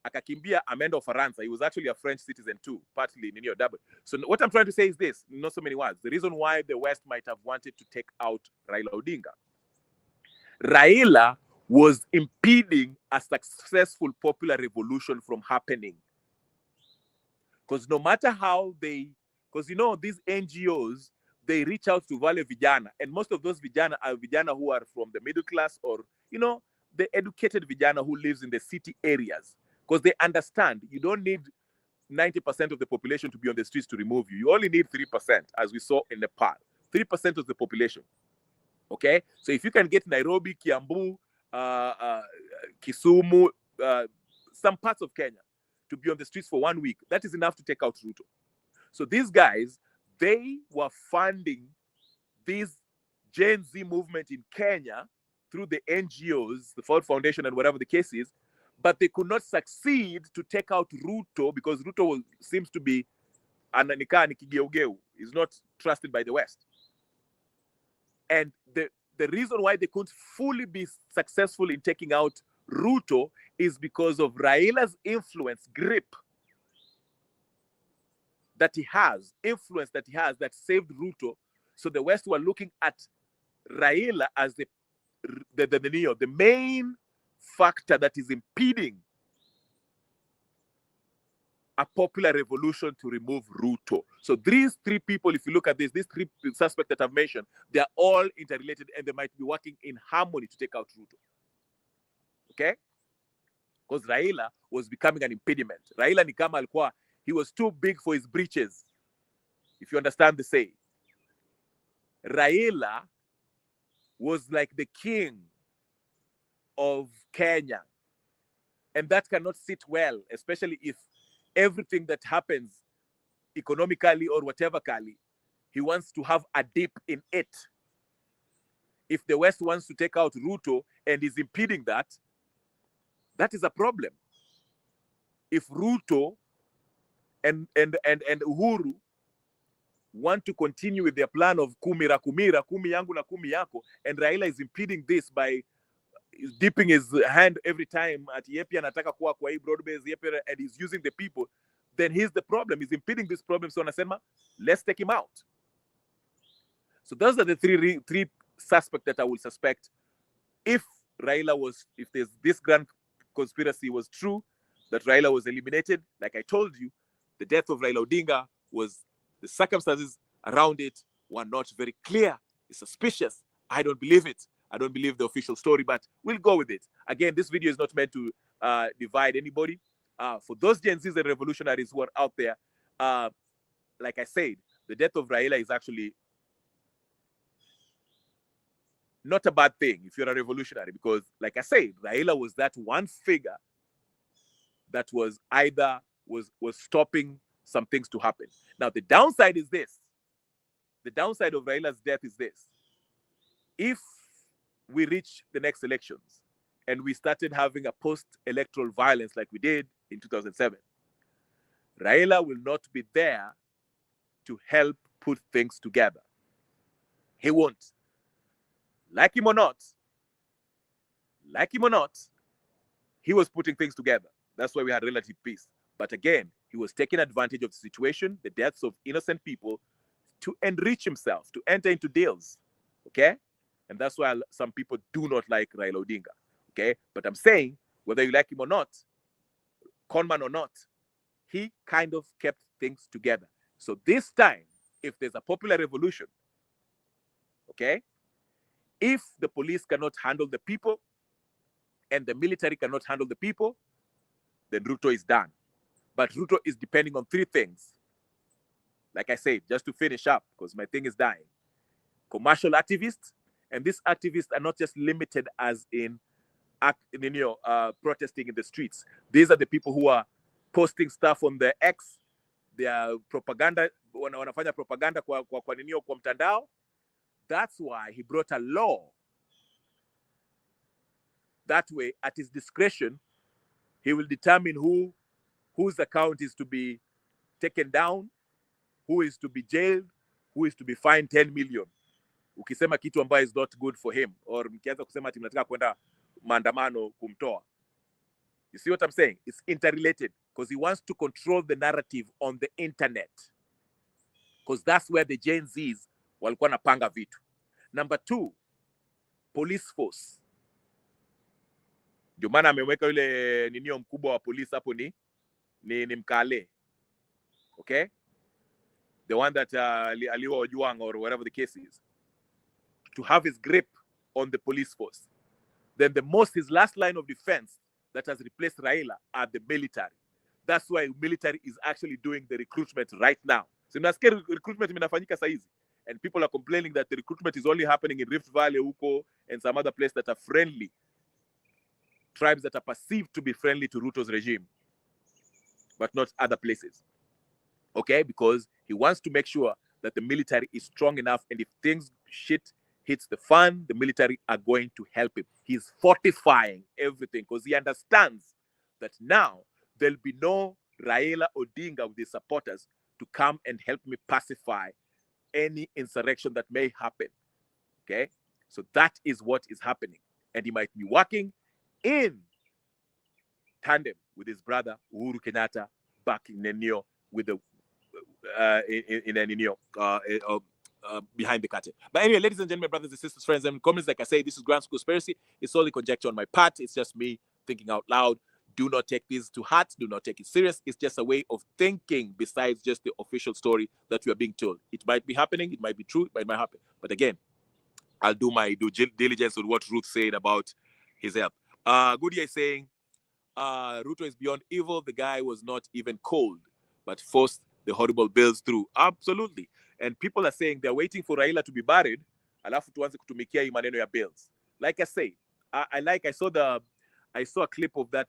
akakimbia, ameenda Ufaransa. He was actually a French citizen too, partly in your double. So what I'm trying to say is this, not so many words. The reason why the West might have wanted to take out Raila Odinga. Raila was impeding a successful popular revolution from happening. Because no matter how because these NGOs, they reach out to Vale Vijana, and most of those Vijana are Vijana who are from the middle class, or, the educated Vijana who lives in the city areas, because they understand you don't need 90% of the population to be on the streets to remove you. You only need 3%, as we saw in Nepal. 3% of the population. Okay? So if you can get Nairobi, Kiambu, Kisumu, some parts of Kenya to be on the streets for 1 week, that is enough to take out Ruto. So these guys, they were funding this Gen Z movement in Kenya through the NGOs, the Ford Foundation and whatever the case is, but they could not succeed to take out Ruto because Ruto seems to be is not trusted by the West. And the reason why they couldn't fully be successful in taking out Ruto is because of Raila's influence, grip that he has, influence that he has that saved Ruto. So the West were looking at Raila as the main factor that is impeding a popular revolution to remove Ruto. So these three people, if you look at these three suspects that I've mentioned, they are all interrelated and they might be working in harmony to take out Ruto. Okay? Because Raila was becoming an impediment. Raila ni kama alikuwa, he was too big for his britches. If you understand the saying. Raila was like the king of Kenya. And that cannot sit well, especially if everything that happens economically or whatever, he wants to have a dip in it. If the West wants to take out Ruto and is impeding that, that is a problem. If Ruto and Uhuru want to continue with their plan of kumi yangu na kumi yako, and Raila is impeding this by dipping his hand every time at yepi anataka kuwa kwa hii broad-based yepi, and he's using the people, then here's the problem. He's impeding this problem. So anasema, let's take him out. So those are the three suspects that I will suspect if this grand conspiracy was true, that Raila was eliminated. Like I told you, the death of Raila Odinga the circumstances around it were not very clear. It's suspicious. I don't believe it. I don't believe the official story, but we'll go with it. Again, this video is not meant to divide anybody. For those Gen Zs and revolutionaries who are out there, like I said, the death of Raila is actually not a bad thing if you're a revolutionary, because, like I said, Raila was that one figure that was stopping some things to happen. Now, the downside is this. The downside of Raila's death is this. If we reach the next elections and we started having a post-electoral violence like we did in 2007, Raila will not be there to help put things together. He won't. Like him or not, he was putting things together. That's why we had relative peace. But again, he was taking advantage of the situation, the deaths of innocent people, to enrich himself, to enter into deals. Okay? And that's why some people do not like Raila Odinga. Okay? But I'm saying, whether you like him or not, conman or not, he kind of kept things together. So this time, if there's a popular revolution, okay, if the police cannot handle the people and the military cannot handle the people, then Ruto is done. But Ruto is depending on three things. Like I said, just to finish up, because my thing is dying. Commercial activists, and these activists are not just limited as in protesting in the streets. These are the people who are posting stuff on the X. They are propaganda, wanafanya propaganda kwa mtandao. That's why he brought a law. That way, at his discretion, he will determine whose account is to be taken down, who is to be jailed, who is to be fined 10 million. Ukisema kitu ambayo is not good for him, or mkianza kusema ati mnataka kwenda maandamano kumtoa. You see what I'm saying? It's interrelated because he wants to control the narrative on the internet. Because that's where the Gen Zs walikuwa napanga vitu. Number 2, police force. Ndio maana ameweka yule ninio mkubwa wa polisi hapo ni Mkale. Okay? The one that aliwa Ojuang or whatever the case is. To have his grip on the police force. Then his last line of defense that has replaced Raila are the military. That's why military is actually doing the recruitment right now. So nasikia recruitment inafanyika saizi. And people are complaining that the recruitment is only happening in Rift Valley, Uko, and some other places that are friendly. Tribes that are perceived to be friendly to Ruto's regime. But not other places. Okay? Because he wants to make sure that the military is strong enough, and if shit hits the fan, the military are going to help him. He's fortifying everything because he understands that now there'll be no Raila Odinga with his supporters to come and help me pacify any insurrection that may happen. Okay? So that is what is happening. And he might be working in tandem with his brother Uhuru Kenyatta back in Nenio with the behind the curtain. But anyway, ladies and gentlemen, brothers and sisters, friends, and comments, like I say, this is Grand Conspiracy. It's only conjecture on my part. It's just me thinking out loud. Do not take this to heart. Do not take it serious. It's just a way of thinking besides just the official story that we are being told. It might be happening. It might be true. It might happen. But again, I'll do my due diligence on what Ruth said about his help. Goody is saying, Ruto is beyond evil. The guy was not even cold, but forced the horrible bills through. Absolutely. And people are saying they're waiting for Raila to be buried, alafu tuanze kutumikia hii maneno ya bills. Like I say, I saw a clip of that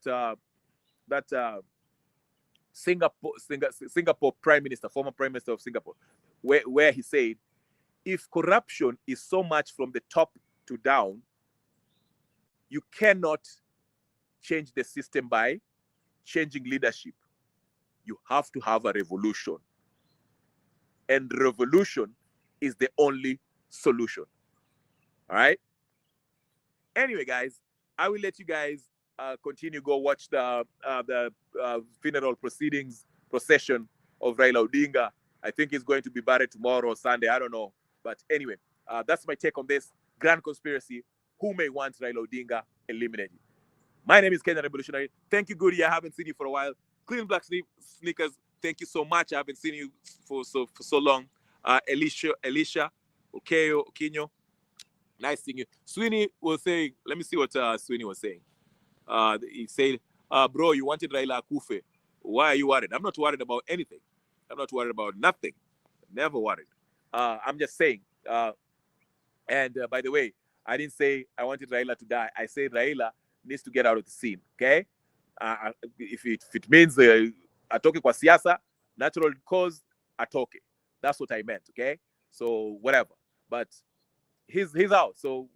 Singapore Prime Minister, former Prime Minister of Singapore, where he said, if corruption is so much from the top to down, you cannot change the system by changing leadership. You have to have a revolution. And revolution is the only solution. All right? Anyway, guys, I will let you guys continue go watch the funeral procession of Raila Odinga. I think he's going to be buried tomorrow or Sunday. I don't know. But anyway, that's my take on this grand conspiracy. Who may want Raila Odinga eliminated? My name is Kenyan Revolutionary. Thank you, Goody. I haven't seen you for a while. Clean Black Sneakers, thank you so much. I haven't seen you for so long. Alicia, Okinyo, nice seeing you. Sweeney was saying, let me see what Sweeney was saying. He said, bro, you wanted Raila Akufe. Why are you worried? I'm not worried about anything. I'm not worried about nothing. Never worried. I'm just saying. And by the way, I didn't say I wanted Raila to die. I said Raila needs to get out of the scene. Okay? If it means atoke kwa siasa, natural cause, atoke. That's what I meant. Okay? So whatever. But he's out. So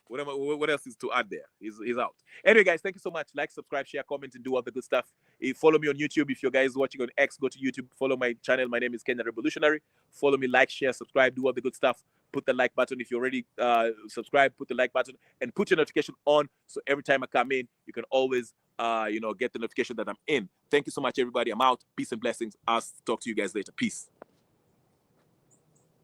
what else is to add there? He's out. Anyway, guys, thank you so much. Like, subscribe, share, comment, and do all the good stuff. Follow me on YouTube. If you guys watching on X, go to YouTube. Follow my channel. My name is Kenyan Revolutionary. Follow me, like, share, subscribe, do all the good stuff. Put the like button if you're already subscribed. Put the like button and put your notification on, so every time I come in, you can always get the notification that I'm in. Thank you so much, everybody. I'm out. Peace and blessings. I'll talk to you guys later. Peace.